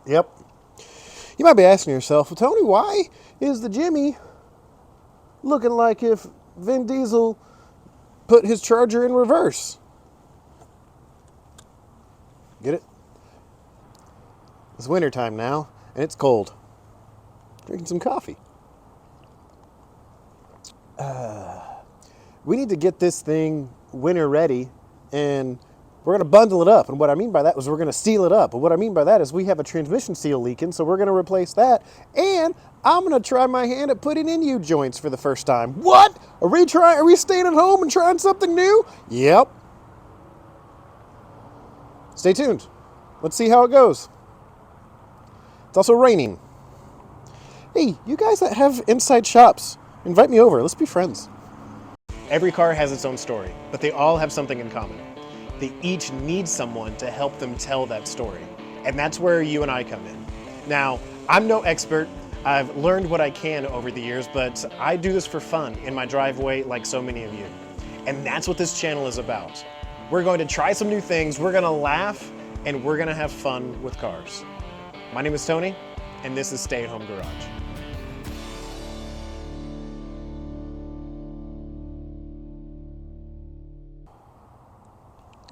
Yep. You might be asking yourself, well, Tony, why is the Jimmy looking like if Vin Diesel put his Charger in reverse? Get it? It's wintertime now, and it's cold. Drinking some coffee. We need to get this thing winter ready, and we're going to bundle it up. And what I mean by that is we're going to seal it up. And what I mean by that is we have a transmission seal leaking, so we're going to replace that. And I'm going to try my hand at putting in U-joints for the first time. What? Are we staying at home and trying something new? Yep. Stay tuned. Let's see how it goes. It's also raining. Hey, you guys that have inside shops, invite me over. Let's be friends. Every car has its own story, but they all have something in common. They each need someone to help them tell that story. And that's where you and I come in. Now, I'm no expert. I've learned what I can over the years, but I do this for fun in my driveway like so many of you. And that's what this channel is about. We're going to try some new things, we're gonna laugh, and we're gonna have fun with cars. My name is Tony, and this is Stay at Home Garage.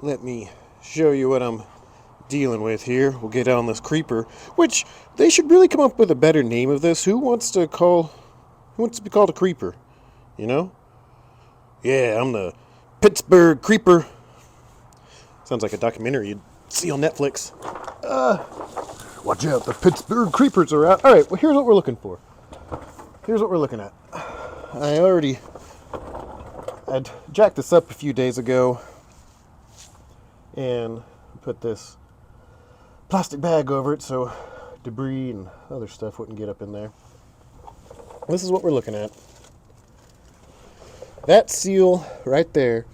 Let me show you what I'm dealing with here. We'll get on this creeper, which they should really come up with a better name of this. Who wants to be called a creeper? You know? Yeah, I'm the Pittsburgh Creeper. Sounds like a documentary you'd see on Netflix. Watch out, the Pittsburgh Creepers are out. All right, well, here's what we're looking for. Here's what we're looking at. I'd jacked this up a few days ago and put this plastic bag over it so debris and other stuff wouldn't get up in there. This is what we're looking at. That seal right there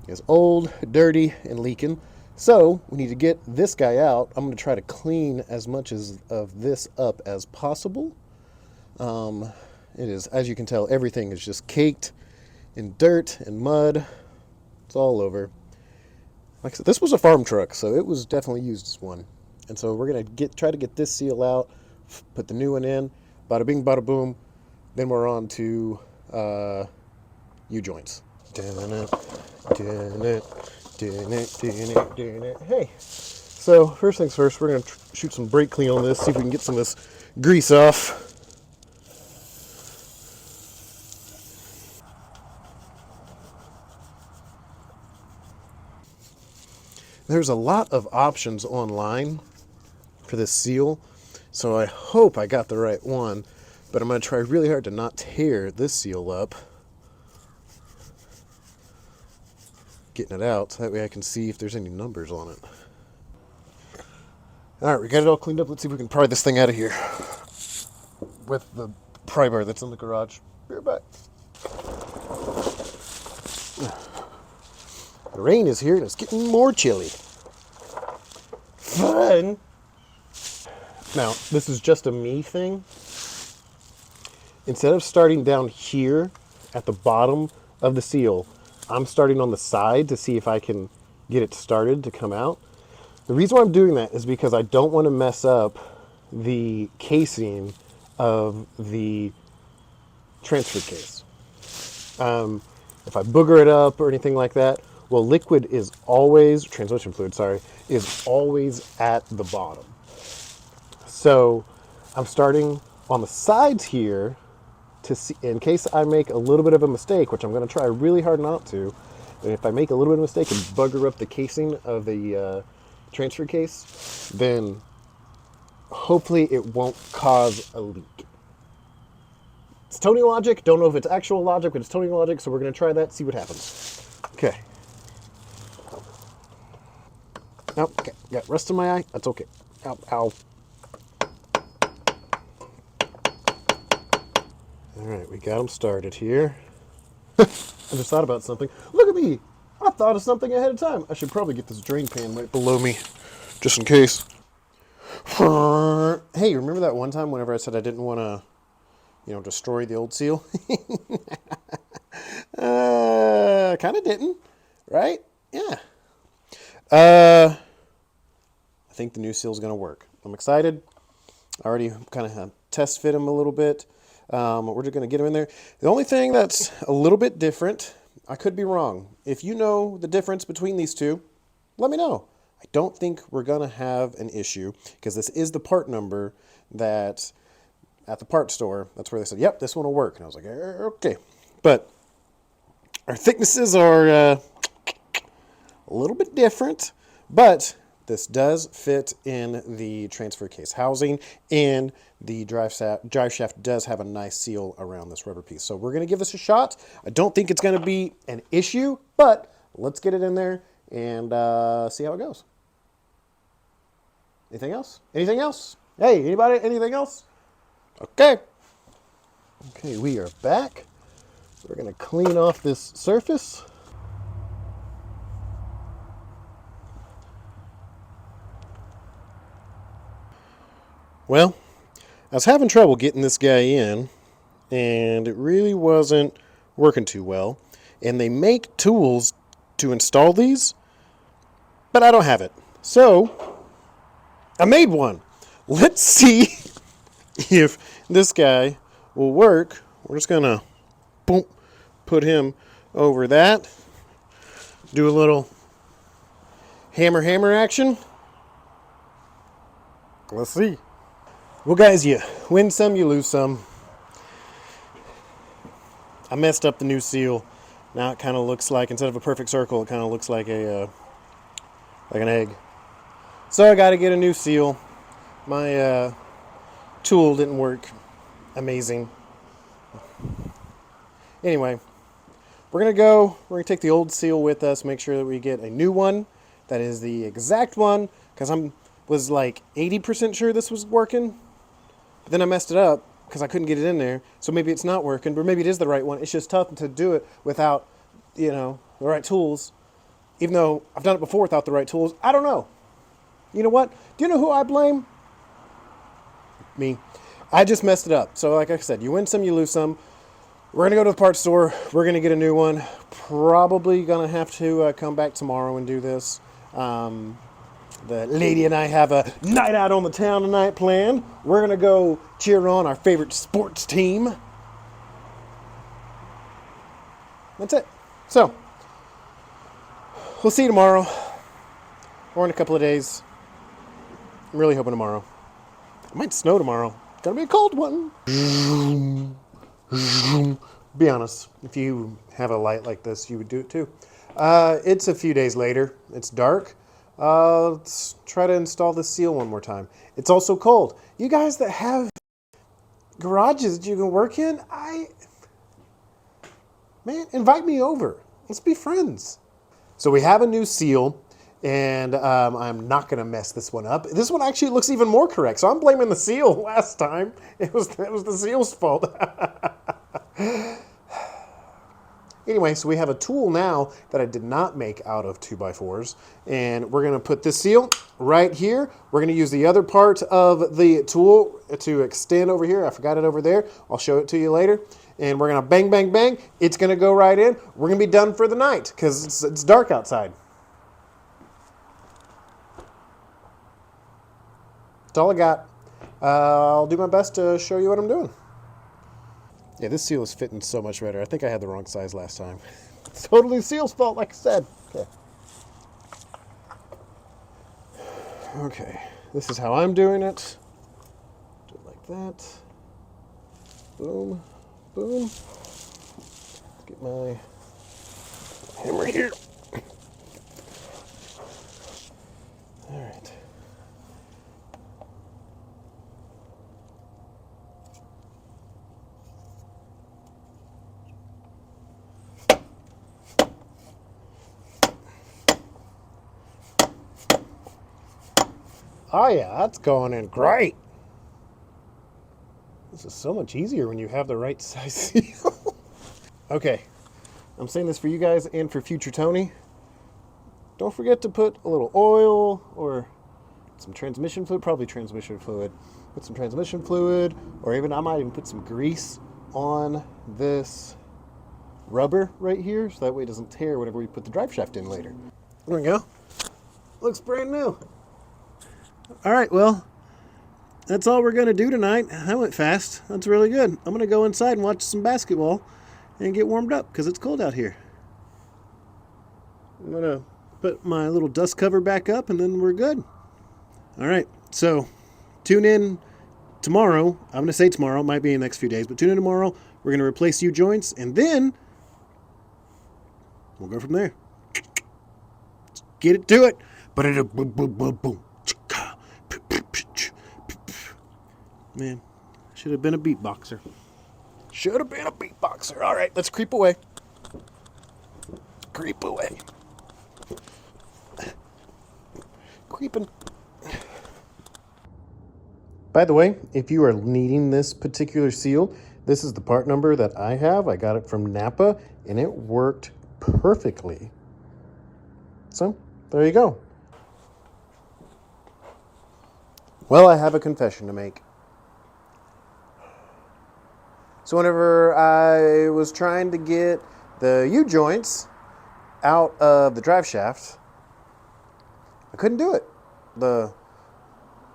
is old, dirty, and leaking. So we need to get this guy out. I'm going to try to clean as much of this up as possible. It is, as you can tell, everything is just caked in dirt and mud. It's all over. Like I said, this was a farm truck, so it was definitely used as one. And so we're going to try to get this seal out, put the new one in, bada bing, bada boom. Then we're on to U-joints. Hey, so first things first, we're going to shoot some brake clean on this, see if we can get some of this grease off. There's a lot of options online for this seal, so I hope I got the right one, but I'm going to try really hard to not tear this seal up. Getting it out, so that way I can see if there's any numbers on it. Alright, we got it all cleaned up. Let's see if we can pry this thing out of here with the pry bar that's in the garage. Be right back. The rain is here and it's getting more chilly. Fun! Now, this is just a me thing. Instead of starting down here at the bottom of the seal, I'm starting on the side to see if I can get it started to come out. The reason why I'm doing that is because I don't want to mess up the casing of the transfer case. If I booger it up or anything like that, well, liquid is always, transmission fluid, sorry, is always at the bottom. So I'm starting on the sides here to see, in case I make a little bit of a mistake, which I'm going to try really hard not to. And if I make a little bit of a mistake and bugger up the casing of the transfer case, then hopefully it won't cause a leak. It's Tony logic. Don't know if it's actual logic, but it's Tony logic, so we're going to try that, see what happens. Okay. Oh, okay. Got rust in my eye. That's okay. Ow, ow. All right, we got them started here. I just thought about something. Look at me. I thought of something ahead of time. I should probably get this drain pan right below me, just in case. Hey, remember that one time whenever I said I didn't want to, destroy the old seal? Kind of didn't, right? Yeah. I think the new seal is going to work. I'm excited. I already kind of test fit them a little bit. We're just going to get them in there. The only thing that's a little bit different, I could be wrong. If you know the difference between these two, let me know. I don't think we're going to have an issue because this is the part number that at the part store, that's where they said, yep, this one will work. And I was like, okay. But our thicknesses are a little bit different, but this does fit in the transfer case housing, and the drive shaft does have a nice seal around this rubber piece. So we're going to give this a shot. I don't think it's going to be an issue, but let's get it in there and see how it goes. Anything else? Anything else? Hey, anybody? Anything else? Okay. Okay, we are back. We're going to clean off this surface. Well, I was having trouble getting this guy in, and it really wasn't working too well. And they make tools to install these, but I don't have it. So, I made one. Let's see if this guy will work. We're just going to boom, put him over that. Do a little hammer action. Let's see. Well, guys, you win some, you lose some. I messed up the new seal. Now it kind of looks like, instead of a perfect circle, it kind of looks like a like an egg. So I got to get a new seal. My tool didn't work amazing. Anyway, we're going to take the old seal with us, make sure that we get a new one that is the exact one, because was like 80% sure this was working. But then I messed it up because I couldn't get it in there. So maybe it's not working, but maybe it is the right one. It's just tough to do it without, the right tools. Even though I've done it before without the right tools. I don't know. You know what? Do you know who I blame? Me. I just messed it up. So like I said, you win some, you lose some. We're going to go to the parts store. We're going to get a new one. Probably going to have to come back tomorrow and do this. The lady and I have a night out on the town tonight planned. We're going to go cheer on our favorite sports team. That's it. So, we'll see you tomorrow. Or in a couple of days. I'm really hoping tomorrow. It might snow tomorrow. It's going to be a cold one. Be honest. If you have a light like this, you would do it too. It's a few days later. It's dark. Let's try to install the seal one more time. It's also cold. You guys that have garages that you can work in, invite me over. Let's be friends. So we have a new seal, and I'm not going to mess this one up. This one actually looks even more correct, so I'm blaming the seal last time. It was the seal's fault. Anyway, so we have a tool now that I did not make out of 2x4s, and we're going to put this seal right here. We're going to use the other part of the tool to extend over here. I forgot it over there. I'll show it to you later. And we're going to bang, bang, bang. It's going to go right in. We're going to be done for the night because it's dark outside. That's all I got. I'll do my best to show you what I'm doing. Yeah, this seal is fitting so much better. I think I had the wrong size last time. It's totally the seal's fault, like I said. Okay, this is how I'm doing it. Do it like that. Boom, boom. Let's get my hammer here. All right. Oh yeah, that's going in great. This is so much easier when you have the right size seal. Okay, I'm saying this for you guys and for future Tony. Don't forget to put a little oil or some transmission fluid, probably transmission fluid. Put some transmission fluid, or even I might even put some grease on this rubber right here, so that way it doesn't tear whenever we put the drive shaft in later. There we go. Looks brand new. All right, well, that's all we're going to do tonight. That went fast. That's really good. I'm going to go inside and watch some basketball and get warmed up because it's cold out here. I'm going to put my little dust cover back up and then we're good. All right, so tune in tomorrow. I'm going to say tomorrow. It might be in the next few days, but tune in tomorrow. We're going to replace U-joints and then we'll go from there. Let's get it to it. Man, should have been a beatboxer. Should have been a beatboxer. All right, let's creep away. Creep away. Creeping. By the way, if you are needing this particular seal, this is the part number that I have. I got it from Napa, and it worked perfectly. So, there you go. Well, I have a confession to make. So whenever I was trying to get the U-joints out of the drive shaft, I couldn't do it. The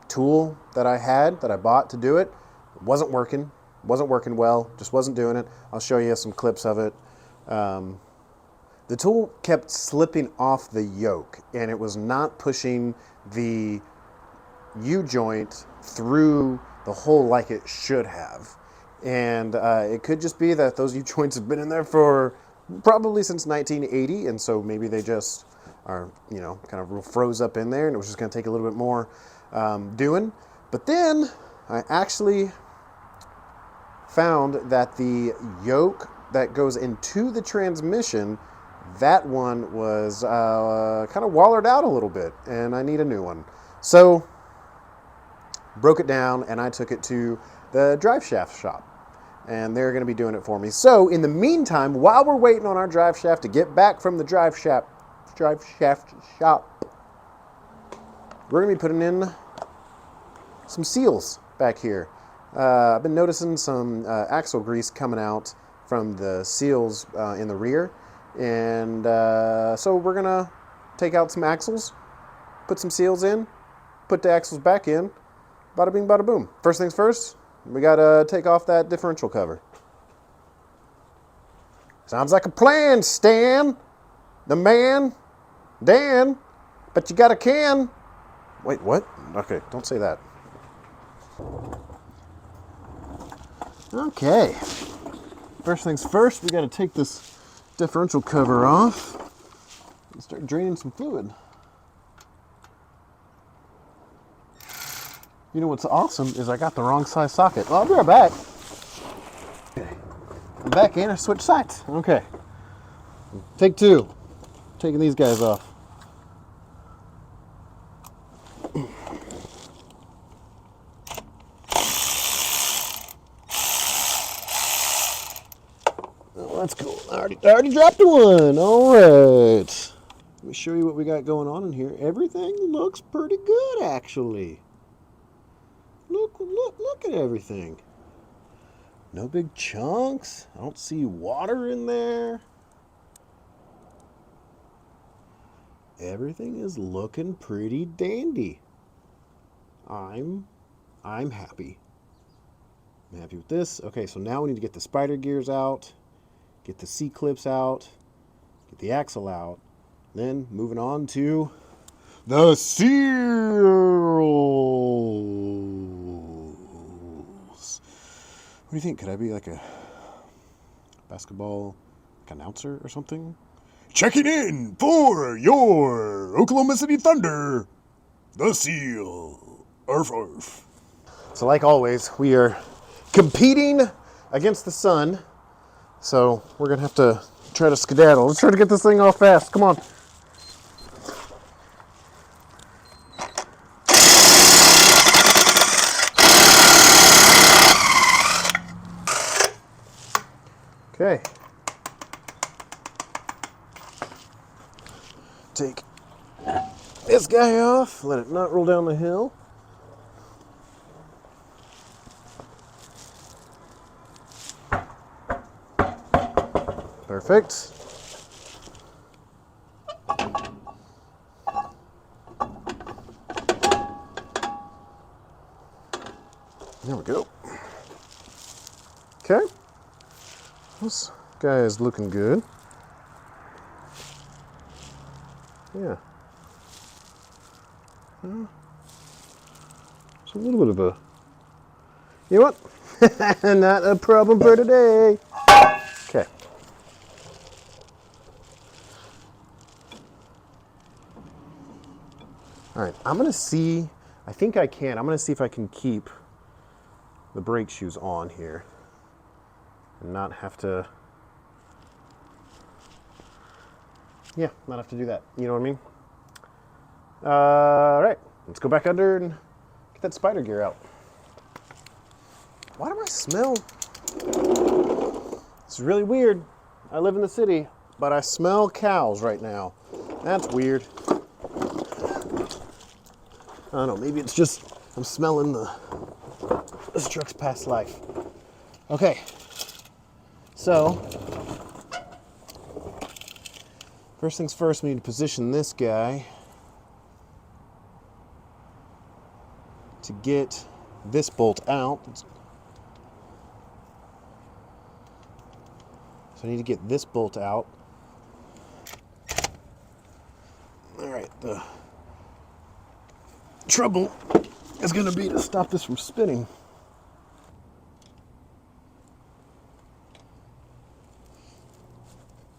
tool that I had, that I bought to do it, wasn't working. Wasn't working well. Just wasn't doing it. I'll show you some clips of it. The tool kept slipping off the yoke, and it was not pushing the U-joint through the hole like it should have. And it could just be that those U-joints have been in there for probably since 1980, and so maybe they just are, you know, kind of froze up in there, and it was just going to take a little bit more doing. But then I actually found that the yoke that goes into the transmission, that one was kind of wallered out a little bit, and I need a new one. So broke it down, and I took it to the Driveshaft shop, and they're going to be doing it for me. So in the meantime, while we're waiting on our Driveshaft to get back from the Driveshaft shop, we're going to be putting in some seals back here. I've been noticing some axle grease coming out from the seals in the rear, and so we're going to take out some axles, put some seals in, put the axles back in. Bada bing, bada boom. First things first, we got to take off that differential cover. Sounds like a plan, Stan. The man, Dan. But you got a can. Wait, what? Okay, don't say that. Okay. First things first, we got to take this differential cover off and start draining some fluid. You know what's awesome is I got the wrong size socket. Well, I'll be right back. Okay. I'm back in. I switched sides. Okay. Take two. Taking these guys off. Oh, that's cool. I already dropped one. All right. Let me show you what we got going on in here. Everything looks pretty good, actually. Look at everything. No big chunks. I don't see water in there. Everything is looking pretty dandy. I'm happy. I'm happy with this. Okay, so now we need to get the spider gears out, get the C-clips out, get the axle out, then moving on to the seals. What do you think? Could I be like a basketball announcer or something? Checking in for your Oklahoma City Thunder, the Seal. Arf, arf. So like always, we are competing against the sun. So we're going to have to try to skedaddle. Let's try to get this thing off fast. Come on. Okay. Take this guy off, let it not roll down the hill. Perfect. There we go. Okay. This guy is looking good. Yeah. It's a little bit of a... You know what? Not a problem for today. Okay. All right, I'm gonna see, I think I can. I'm gonna see if I can keep the brake shoes on here and not have to, yeah, not have to do that. You know what I mean? All right, let's go back under and get that spider gear out. Why do I smell? It's really weird. I live in the city, but I smell cows right now. That's weird. I don't know, maybe it's just I'm smelling this truck's past life. Okay, so first things first, we need to position this guy to get this bolt out. So I need to get this bolt out. All right, the trouble is going to be to stop this from spinning.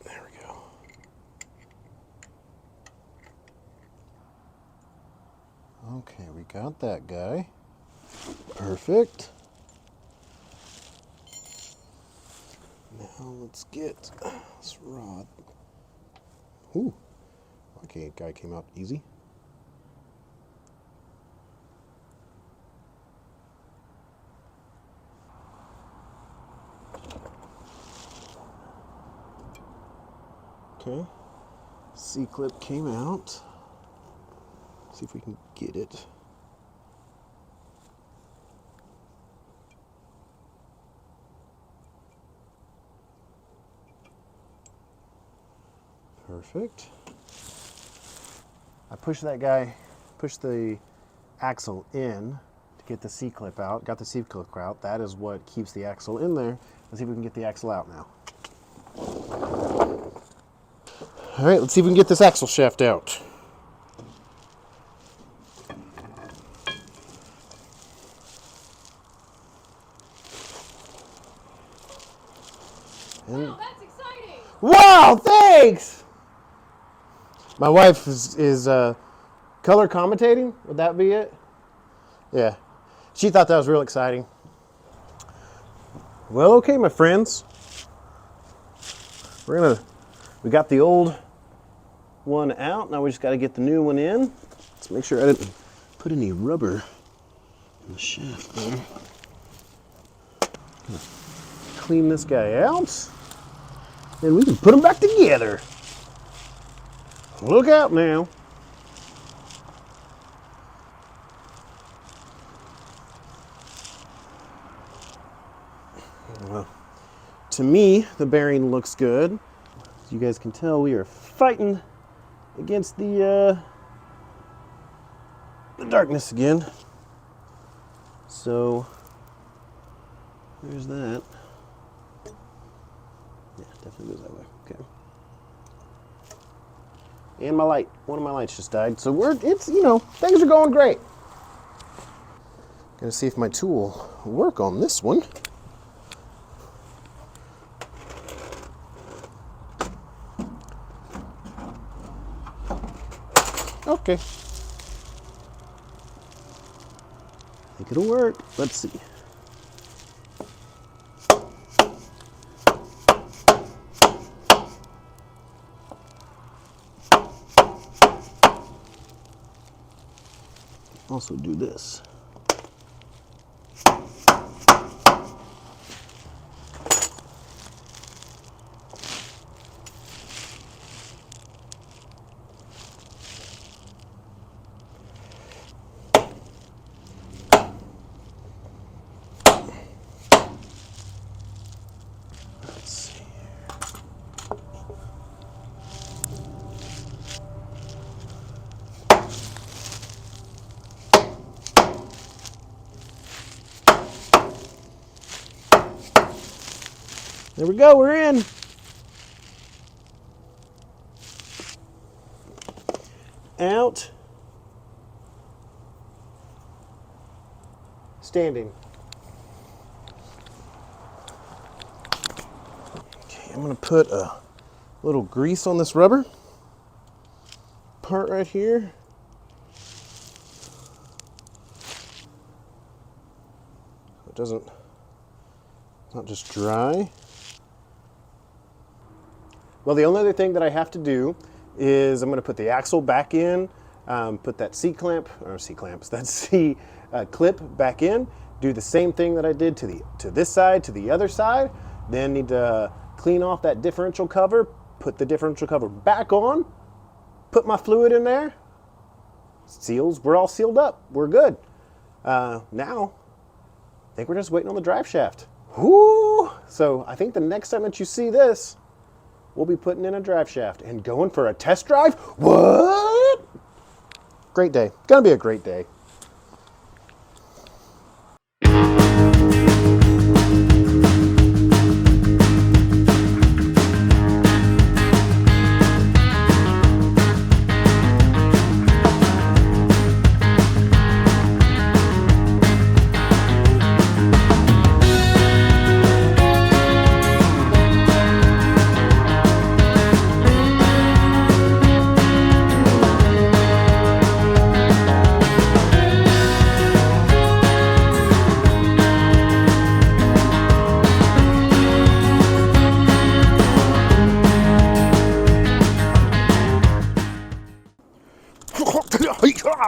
There we go. Okay, we got that guy. Perfect. Now let's get this rod. Ooh, okay, guy came out easy. Okay, C-clip came out. See if we can get it. Perfect. I pushed that guy, pushed the axle in to get the C-clip out. Got the C-clip out. That is what keeps the axle in there. Let's see if we can get the axle out now. All right, let's see if we can get this axle shaft out. Wow, that's exciting! Wow, thanks! My wife is color commentating. Would that be it? Yeah. She thought that was real exciting. Well, okay, my friends. We got the old one out. Now we just got to get the new one in. Let's make sure I didn't put any rubber in the shaft there. Clean this guy out. And we can put them back together. Look out now. Well, to me, the bearing looks good. As you guys can tell, we are fighting against the darkness again. So, there's that. Yeah, definitely goes that way. Okay. And my light, one of my lights just died. So it's, you know, things are going great. Gonna see if my tool will work on this one. Okay. I think it'll work. Let's see. Also do this. Let's see here. There we go, we're in. Out. Standing. Okay, I'm gonna put a little grease on this rubber part right here. So it doesn't, not just dry. Well, the only other thing that I have to do is I'm going to put the axle back in, put that C-clamp, or C-clamps, that C-clip back in, do the same thing that I did to this side, to the other side, then need to clean off that differential cover, put the differential cover back on, put my fluid in there, seals, we're all sealed up, we're good. Now, I think we're just waiting on the drive shaft. Whoo! So I think the next time that you see this, we'll be putting in a drive shaft and going for a test drive. What? Great day. Gonna be a great day.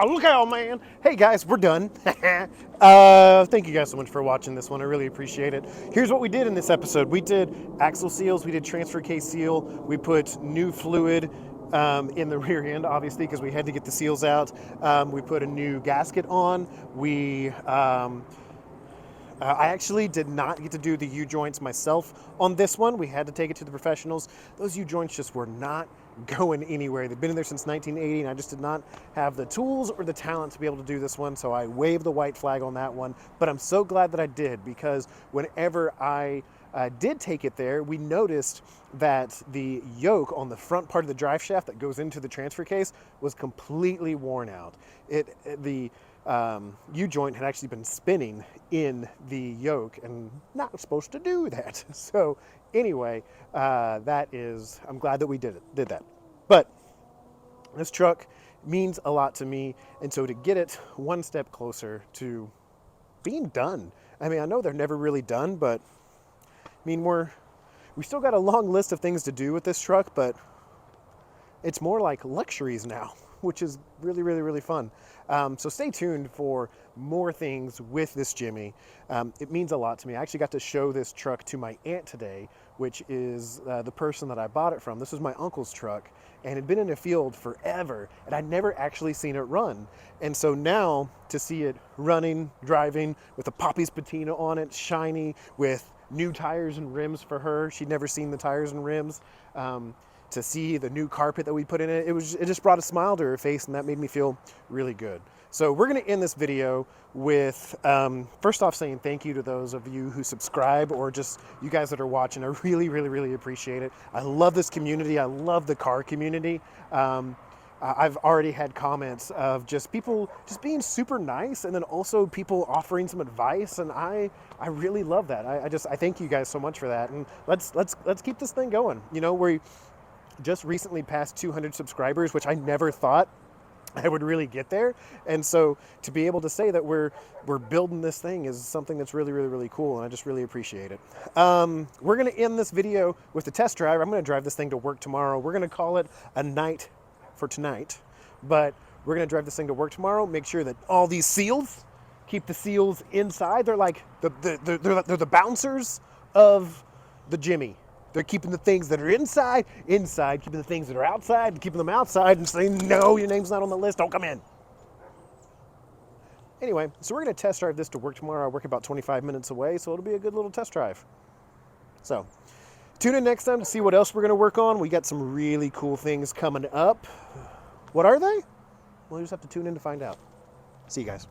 Look out, man. Hey guys, we're done. Thank you guys so much for watching this one. I really appreciate it. Here's what we did in this episode. We did axle seals, we did transfer case seal, we put new fluid in the rear end, obviously, because we had to get the seals out. We put a new gasket on. I actually did not get to do the U-joints myself on this one. We had to take it to the professionals. Those U-joints just were not going anywhere. They've been in there since 1980, and I just did not have the tools or the talent to be able to do this one, so I waved the white flag on that one. But I'm so glad that I did, because whenever I did take it there, we noticed that the yoke on the front part of the drive shaft that goes into the transfer case was completely worn out. The U-joint had actually been spinning in the yoke and not supposed to do that. So anyway, I'm glad that we did that. But this truck means a lot to me, and so to get it one step closer to being done. I mean, I know they're never really done, but I mean, we still got a long list of things to do with this truck, but it's more like luxuries now, which is really, really, really fun. So stay tuned for more things with this Jimmy. It means a lot to me. I actually got to show this truck to my aunt today, which is the person that I bought it from. This was my uncle's truck, and it had been in the field forever, and I'd never actually seen it run. And so now to see it running, driving, with a Poppy's Patina on it, shiny, with new tires and rims for her. She'd never seen the tires and rims. To see the new carpet that we put in it, it just brought a smile to her face, and that made me feel really good. So we're going to end this video with, first off, saying thank you to those of you who subscribe, or just you guys that are watching. I really, really, really appreciate it. I love this community. I love the car community. I've already had comments of just people just being super nice, and then also people offering some advice, and I really love that. I thank you guys so much for that, and let's keep this thing going. You know, we just recently passed 200 subscribers, which I never thought I would really get there. And so to be able to say that we're building this thing is something that's really, really, really cool, and I just really appreciate it. We're going to end this video with the test drive. I'm going to drive this thing to work tomorrow. We're going to call it a night for tonight, but we're going to drive this thing to work tomorrow, make sure that all these seals, keep the seals inside. They're like they're the bouncers of the Jimmy. They're keeping the things that are inside, keeping the things that are outside, keeping them outside, and saying, no, your name's not on the list, don't come in. Anyway, so we're going to test drive this to work tomorrow. I work about 25 minutes away, so it'll be a good little test drive. So, tune in next time to see what else we're going to work on. We got some really cool things coming up. What are they? Well, you just have to tune in to find out. See you guys.